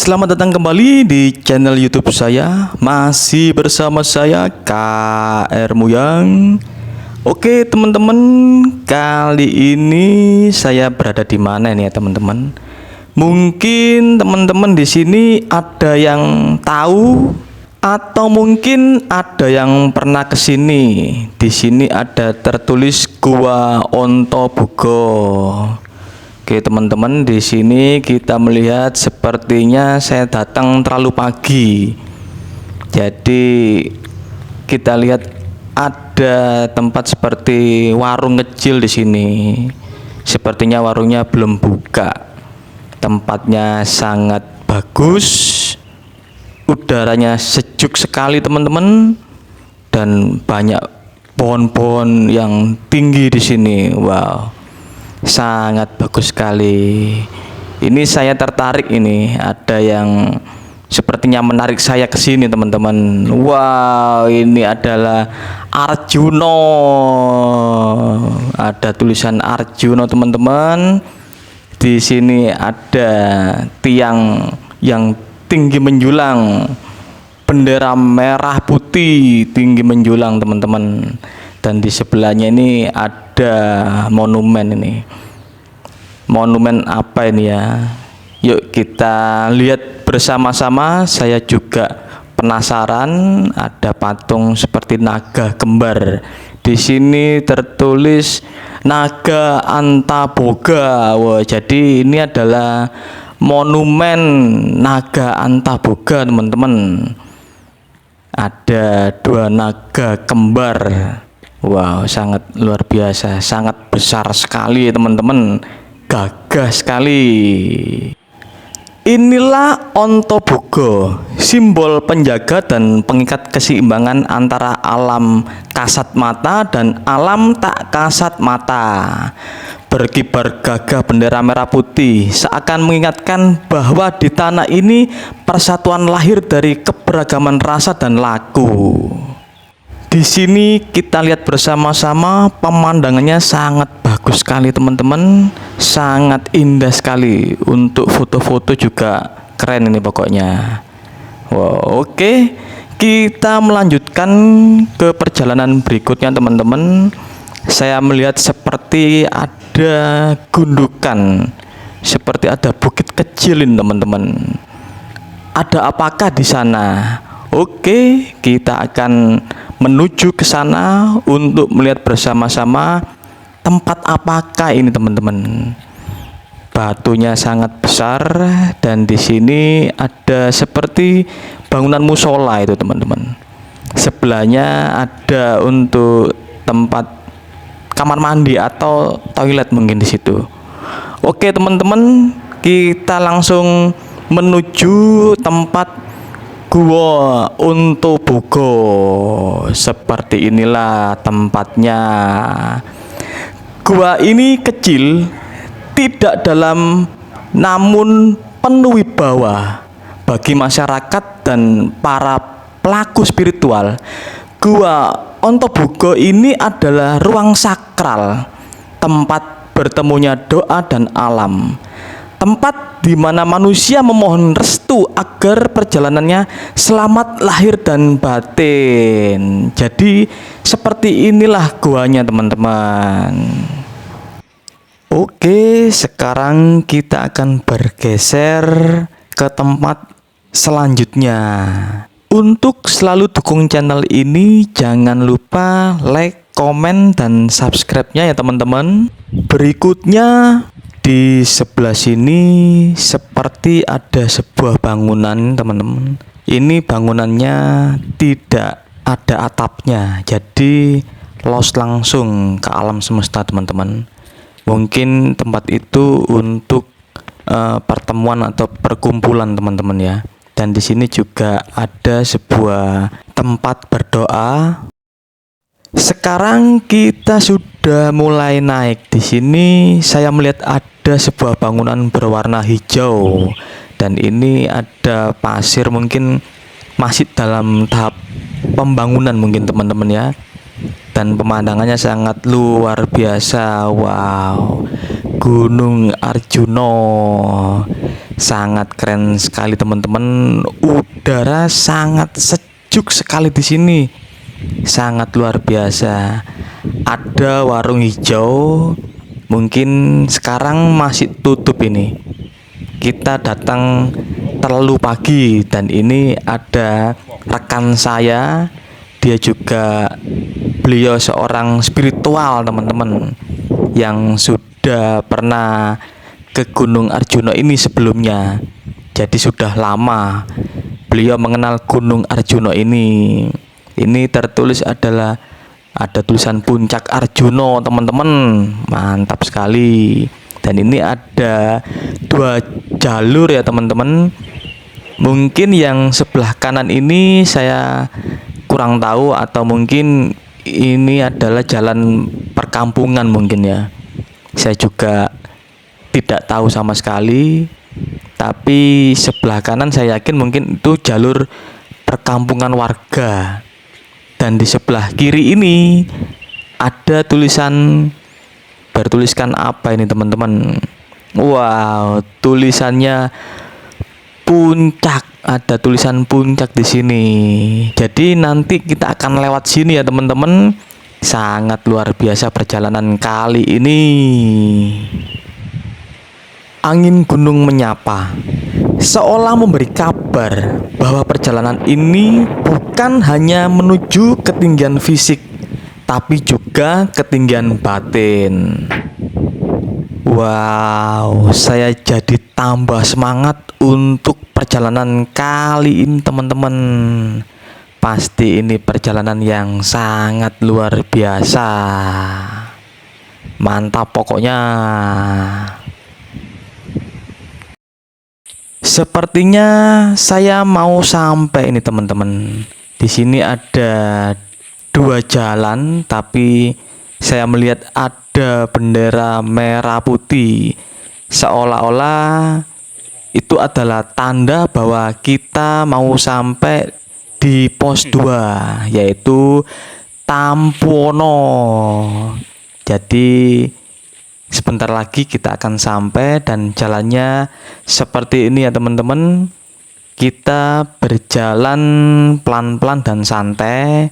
Selamat datang kembali di channel YouTube saya. Masih bersama saya KR Muyang. Oke, teman-teman, kali ini saya berada di mana ini ya, teman-teman? Mungkin teman-teman di sini ada yang tahu atau mungkin ada yang pernah ke sini. Di sini ada tertulis Gua Ontobugo. Oke, teman-teman, di sini kita melihat sepertinya saya datang terlalu pagi. Jadi kita lihat ada tempat seperti warung kecil di sini. Sepertinya warungnya belum buka. Tempatnya sangat bagus. Udaranya sejuk sekali, teman-teman. Dan banyak pohon-pohon yang tinggi di sini. Wow. Sangat bagus sekali. Ini saya tertarik, ini ada yang sepertinya menarik saya ke sini, teman-teman. Wow, ini adalah Arjuno. Ada tulisan Arjuno, teman-teman. Di sini ada tiang yang tinggi menjulang, bendera merah putih tinggi menjulang, teman-teman. Dan di sebelahnya ini ada monumen ini. Monumen apa ini ya? Yuk kita lihat bersama-sama. Saya juga penasaran. Ada patung seperti naga kembar. Di sini tertulis Naga Antaboga. Wah, jadi ini adalah monumen Naga Antaboga, teman-teman. Ada dua naga kembar. Wow, sangat luar biasa, sangat besar sekali, teman-teman. Gagah sekali. Inilah Ontobugo, simbol penjaga dan pengikat keseimbangan antara alam kasat mata dan alam tak kasat mata. Berkibar gagah bendera merah putih seakan mengingatkan bahwa di tanah ini persatuan lahir dari keberagaman rasa dan laku. Di sini kita lihat bersama-sama, pemandangannya sangat bagus sekali, teman-teman. Sangat indah sekali. Untuk foto-foto juga keren ini pokoknya. Wow, oke. Kita melanjutkan ke perjalanan berikutnya, teman-teman. Saya melihat seperti ada gundukan, seperti ada bukit kecil ini, teman-teman. Ada apakah di sana? Oke, kita akan menuju ke sana untuk melihat bersama-sama tempat apakah ini, teman-teman. Batunya sangat besar dan di sini ada seperti bangunan musola itu, teman-teman. Sebelahnya ada untuk tempat kamar mandi atau toilet mungkin di situ. Oke, teman-teman, kita langsung menuju tempat Gua Ontobugo. Seperti inilah tempatnya. Gua ini kecil, tidak dalam, namun penuh wibawa bagi masyarakat dan para pelaku spiritual. Gua Ontobugo ini adalah ruang sakral, tempat bertemunya doa dan alam. Tempat di mana manusia memohon restu agar perjalanannya selamat lahir dan batin. Jadi seperti inilah guanya, teman-teman. Oke, sekarang kita akan bergeser ke tempat selanjutnya. Untuk selalu dukung channel ini, jangan lupa like, komen, dan subscribe-nya ya, teman-teman. Berikutnya, di sebelah sini seperti ada sebuah bangunan, teman-teman. Ini bangunannya tidak ada atapnya, jadi los langsung ke alam semesta, teman-teman. Mungkin tempat itu untuk pertemuan atau perkumpulan, teman-teman ya. Dan di sini juga ada sebuah tempat berdoa. Sekarang kita sudah mulai naik. Di sini saya melihat ada sebuah bangunan berwarna hijau dan ini ada pasir, mungkin masih dalam tahap pembangunan mungkin, teman-teman ya. Dan pemandangannya sangat luar biasa. Wow, Gunung Arjuno. Sangat keren sekali teman-teman. Udara sangat sejuk sekali di sini. Sangat luar biasa. Ada warung hijau. Mungkin sekarang masih tutup ini. Kita datang terlalu pagi dan ini ada rekan saya. Dia juga beliau seorang spiritual teman-teman yang sudah pernah ke Gunung Arjuna ini sebelumnya. Jadi sudah lama beliau mengenal Gunung Arjuna ini. Ini tertulis adalah ada tulisan Puncak Arjuna teman-teman. Mantap sekali. Dan ini ada 2 jalur ya teman-teman. Mungkin yang sebelah kanan ini saya kurang tahu, atau mungkin ini adalah jalan perkampungan mungkin ya. Saya juga tidak tahu sama sekali, tapi sebelah kanan saya yakin mungkin itu jalur perkampungan warga. Dan di sebelah kiri ini ada tulisan, bertuliskan apa ini teman-teman? Wow, tulisannya Puncak, ada tulisan Puncak di sini. Jadi nanti kita akan lewat sini ya teman-teman. Sangat luar biasa perjalanan kali ini. Angin gunung menyapa, seolah memberi kabar bahwa perjalanan ini bukan hanya menuju ketinggian fisik, tapi juga ketinggian batin. Wow, saya jadi tambah semangat untuk perjalanan kali ini teman-teman. Pasti ini perjalanan yang sangat luar biasa. Mantap pokoknya. Sepertinya saya mau sampai ini teman-teman. Di sini ada 2 jalan, tapi saya melihat ada bendera merah putih. Seolah-olah itu adalah tanda bahwa kita mau sampai di pos 2, yaitu Tampuono. Jadi sebentar lagi kita akan sampai dan jalannya seperti ini ya teman-teman. Kita berjalan pelan-pelan dan santai.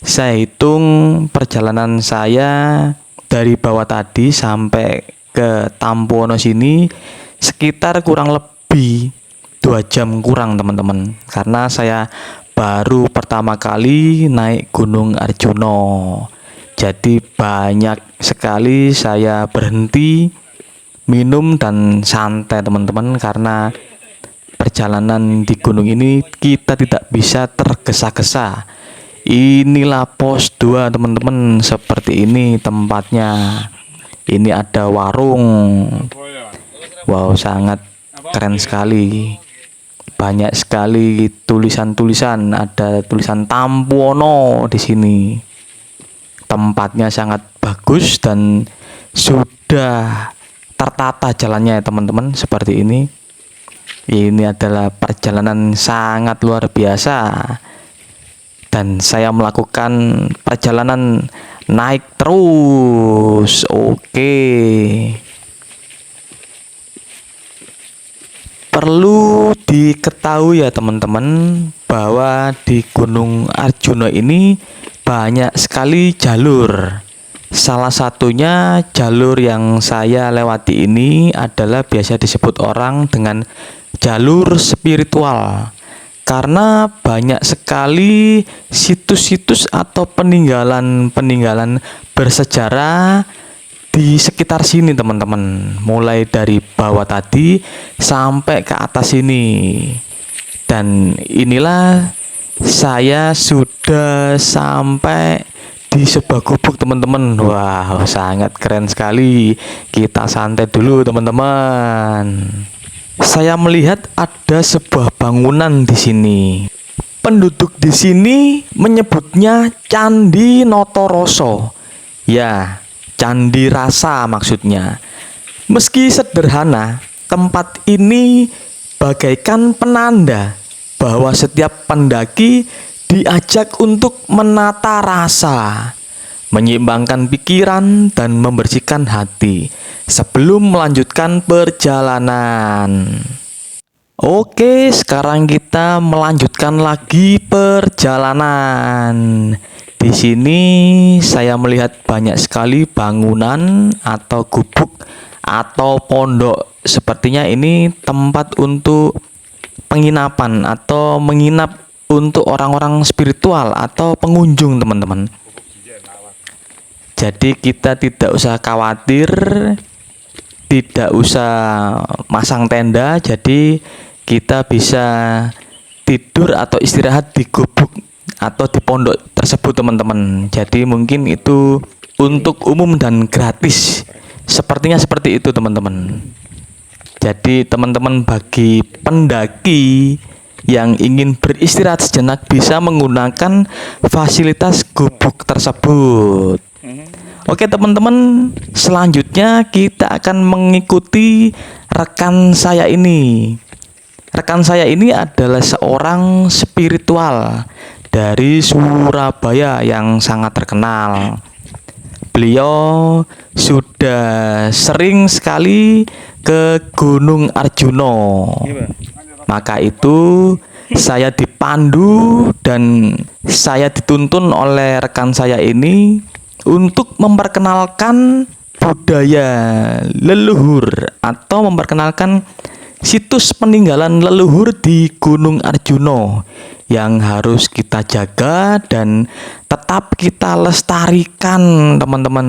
Saya hitung perjalanan saya dari bawah tadi sampai ke Tampuono sini sekitar kurang lebih 2 jam kurang teman-teman. Karena saya baru pertama kali naik Gunung Arjuna. Jadi banyak sekali saya berhenti minum dan santai teman-teman, karena perjalanan di gunung ini kita tidak bisa tergesa-gesa. Inilah pos 2 teman-teman, seperti ini tempatnya. Ini ada warung. Wow, sangat keren sekali. Banyak sekali tulisan-tulisan, ada tulisan Tampuono di sini. Tempatnya sangat bagus dan sudah tertata jalannya ya teman-teman, seperti ini. Ini adalah perjalanan sangat luar biasa. Dan saya melakukan perjalanan naik terus. Oke. Perlu diketahui ya teman-teman, bahwa di Gunung Arjuna ini banyak sekali jalur. Salah satunya jalur yang saya lewati ini adalah biasa disebut orang dengan jalur spiritual, karena banyak sekali situs-situs atau peninggalan-peninggalan bersejarah di sekitar sini teman-teman. Mulai dari bawah tadi sampai ke atas ini. Dan inilah saya sudah sampai di sebuah gubuk teman-teman. Wow, sangat keren sekali. Kita santai dulu teman-teman. Saya melihat ada sebuah bangunan di sini. Penduduk di sini menyebutnya Candi Notoroso. Ya, Candi Rasa maksudnya. Meski sederhana, tempat ini bagaikan penanda bahwa setiap pendaki diajak untuk menata rasa, menyeimbangkan pikiran dan membersihkan hati sebelum melanjutkan perjalanan. Oke, sekarang kita melanjutkan lagi perjalanan. Di sini saya melihat banyak sekali bangunan atau gubuk atau pondok. Sepertinya ini tempat untuk penginapan atau menginap untuk orang-orang spiritual atau pengunjung, teman-teman. Jadi kita tidak usah khawatir, tidak usah masang tenda, jadi kita bisa tidur atau istirahat di gubuk atau di pondok tersebut, teman-teman. Jadi mungkin itu untuk umum dan gratis. Sepertinya seperti itu, teman-teman. Jadi teman-teman, bagi pendaki yang ingin beristirahat sejenak bisa menggunakan fasilitas gubuk tersebut. Oke teman-teman, selanjutnya kita akan mengikuti rekan saya ini. Rekan saya ini adalah seorang spiritual dari Surabaya yang sangat terkenal. Beliau sudah sering sekali ke Gunung Arjuno. Maka itu saya dipandu dan saya dituntun oleh rekan saya ini untuk memperkenalkan budaya leluhur atau memperkenalkan situs peninggalan leluhur di Gunung Arjuno yang harus kita jaga dan tetap kita lestarikan, teman-teman.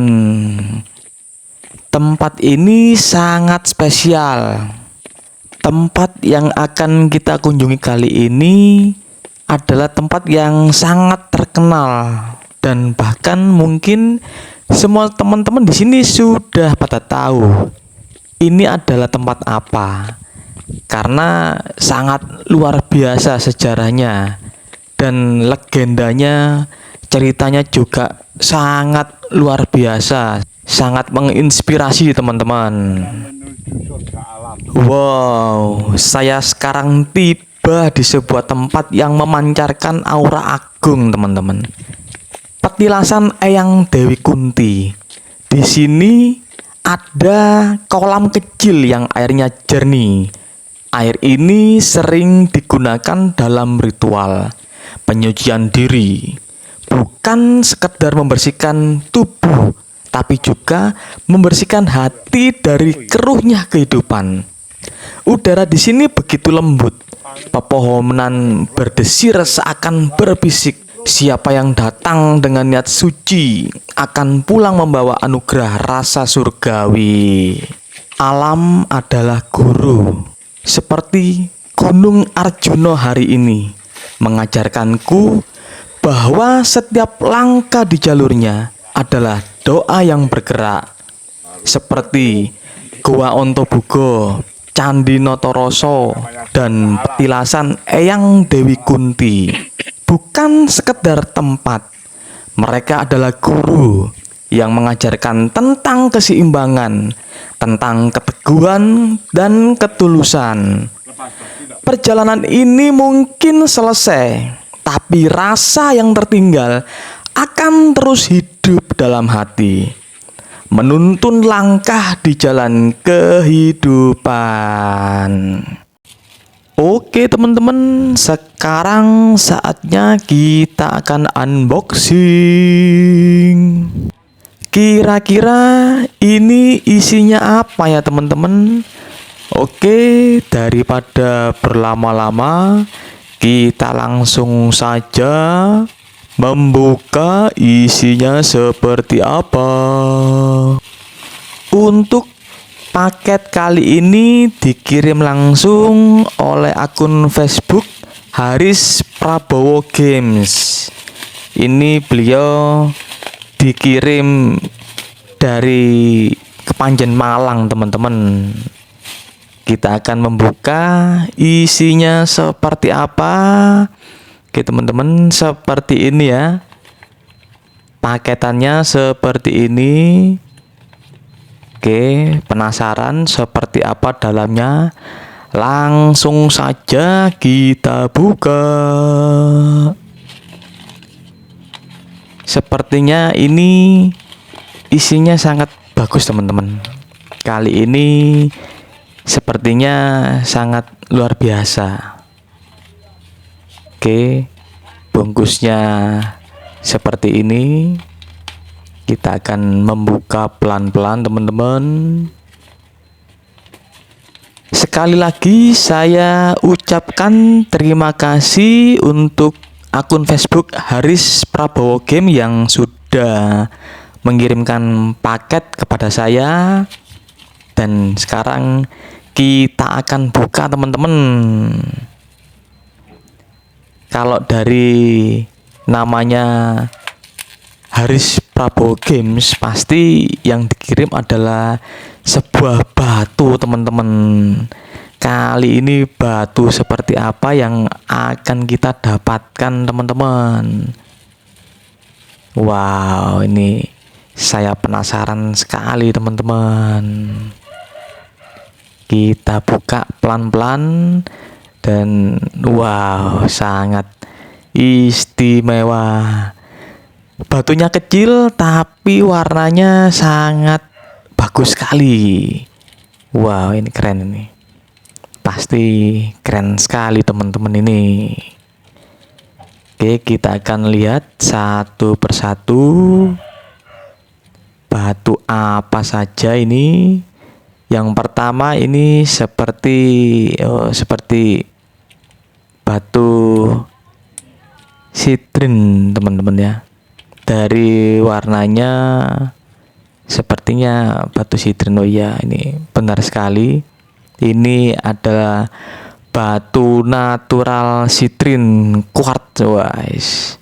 Tempat ini sangat spesial. Tempat yang akan kita kunjungi kali ini adalah tempat yang sangat terkenal. Dan bahkan mungkin semua teman-teman di sini sudah pada tahu ini adalah tempat apa, karena sangat luar biasa sejarahnya dan legendanya, ceritanya juga sangat luar biasa, sangat menginspirasi, teman-teman. Wow, saya sekarang tiba di sebuah tempat yang memancarkan aura agung, teman-teman. Petilasan Eyang Dewi Kunti. Di sini ada kolam kecil yang airnya jernih. Air ini sering digunakan dalam ritual penyucian diri. Bukan sekedar membersihkan tubuh, tapi juga membersihkan hati dari keruhnya kehidupan. Udara di sini begitu lembut. Pepohonan berdesir seakan berbisik. Siapa yang datang dengan niat suci akan pulang membawa anugerah rasa surgawi. Alam adalah guru. Seperti Gunung Arjuno hari ini mengajarkanku bahwa setiap langkah di jalurnya adalah doa yang bergerak. Seperti Gua Ontobugo, Candi Notoroso, dan petilasan Eyang Dewi Kunti. Bukan sekedar tempat, mereka adalah guru yang mengajarkan tentang keseimbangan, tentang keteguhan dan ketulusan. Perjalanan ini mungkin selesai, tapi rasa yang tertinggal akan terus hidup dalam hati, menuntun langkah di jalan kehidupan. Oke teman-teman, sekarang saatnya kita akan unboxing. Kira-kira ini isinya apa ya teman-teman? Oke, daripada berlama-lama, kita langsung saja membuka isinya seperti apa. Untuk paket kali ini dikirim langsung oleh akun Facebook Haris Prabowo Games. Ini beliau dikirim dari Kepanjen Malang, teman-teman. Kita akan membuka isinya seperti apa. Oke teman-teman, seperti ini ya. Paketannya seperti ini. Oke, penasaran seperti apa dalamnya? Langsung saja kita buka. Sepertinya ini isinya sangat bagus teman-teman. Kali ini sepertinya sangat luar biasa. Oke, bungkusnya seperti ini. Kita akan membuka pelan-pelan teman-teman. Sekali lagi saya ucapkan terima kasih untuk akun Facebook Haris Prabowo Game yang sudah mengirimkan paket kepada saya. Dan sekarang kita akan buka teman-teman. Kalau dari namanya Haris Prabowo Games, pasti yang dikirim adalah sebuah batu teman-teman. Kali ini batu seperti apa yang akan kita dapatkan teman-teman? Wow, ini saya penasaran sekali teman-teman. Kita buka pelan-pelan dan wow, sangat istimewa. Batunya kecil tapi warnanya sangat bagus sekali. Wow, ini keren ini. Pasti keren sekali teman-teman ini. Oke, kita akan lihat satu persatu. Batu apa saja ini? Yang pertama ini seperti batu sitrin teman-teman ya. Dari warnanya sepertinya batu sitrin. Oh ya, ini benar sekali. Ini adalah batu natural sitrin quartz. Guys,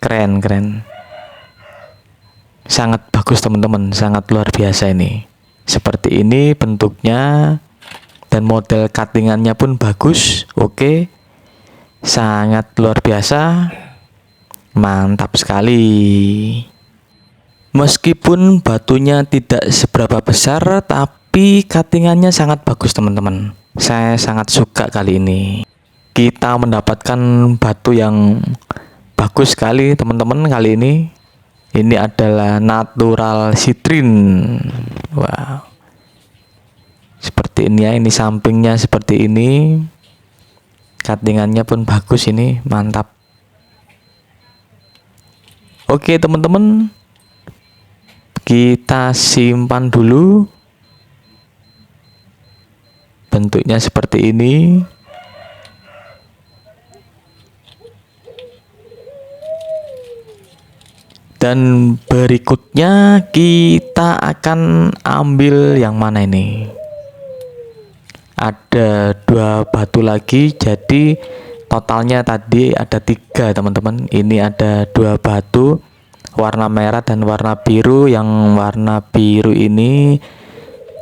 keren. Sangat bagus teman-teman, sangat luar biasa ini. Seperti ini bentuknya dan model cuttingannya pun bagus. Oke, sangat luar biasa. Mantap sekali. Meskipun batunya tidak seberapa besar, tapi cuttingannya sangat bagus teman-teman. Saya sangat suka kali ini. Kita mendapatkan batu yang bagus sekali teman-teman kali ini. Ini adalah natural sitrin. Wow. Seperti ini ya, ini sampingnya seperti ini. Cuttingannya pun bagus ini, mantap. Oke teman-teman, kita simpan dulu. Bentuknya seperti ini. Dan berikutnya kita akan ambil yang mana ini? Ada 2 batu lagi, jadi totalnya tadi ada 3 teman-teman. Ini ada 2 batu, warna merah dan warna biru. Yang warna biru ini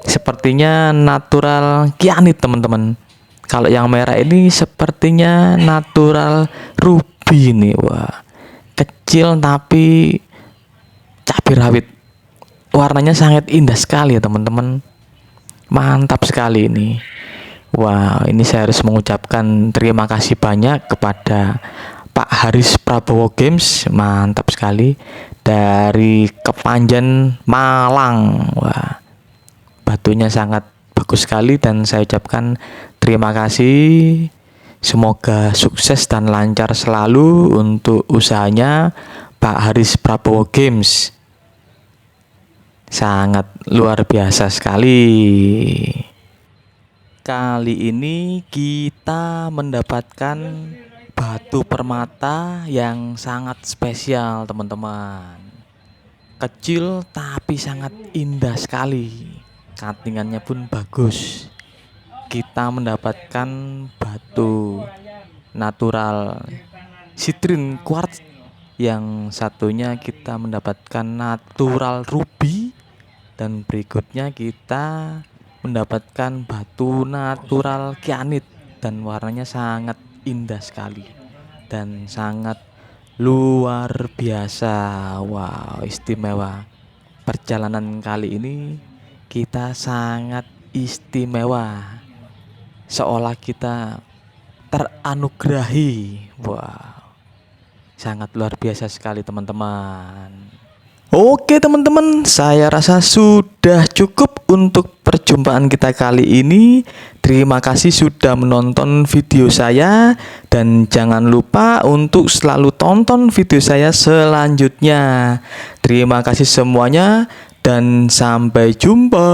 sepertinya natural kianit teman-teman. Kalau yang merah ini sepertinya natural ruby nih. Wah, kecil tapi cabai rawit. Warnanya sangat indah sekali ya teman-teman. Mantap sekali ini. Wah, ini saya harus mengucapkan terima kasih banyak kepada Pak Haris Prabowo Games. Mantap sekali. Dari Kepanjen, Malang. Wah, batunya sangat bagus sekali dan saya ucapkan terima kasih. Semoga sukses dan lancar selalu untuk usahanya Pak Haris Prabowo Games. Sangat luar biasa sekali. Kali ini kita mendapatkan batu permata yang sangat spesial teman-teman. Kecil tapi sangat indah sekali. Cuttingannya pun bagus. Kita mendapatkan batu natural sitrin quartz. Yang satunya kita mendapatkan natural ruby. Dan berikutnya kita mendapatkan batu natural kianit dan warnanya sangat indah sekali dan sangat luar biasa. Wow, istimewa. Perjalanan kali ini kita sangat istimewa, seolah kita teranugerahi. Wow, sangat luar biasa sekali teman-teman. Oke teman-teman, saya rasa sudah cukup untuk perjumpaan kita kali ini. Terima kasih sudah menonton video saya, dan jangan lupa untuk selalu tonton video saya selanjutnya. Terima kasih semuanya dan sampai jumpa.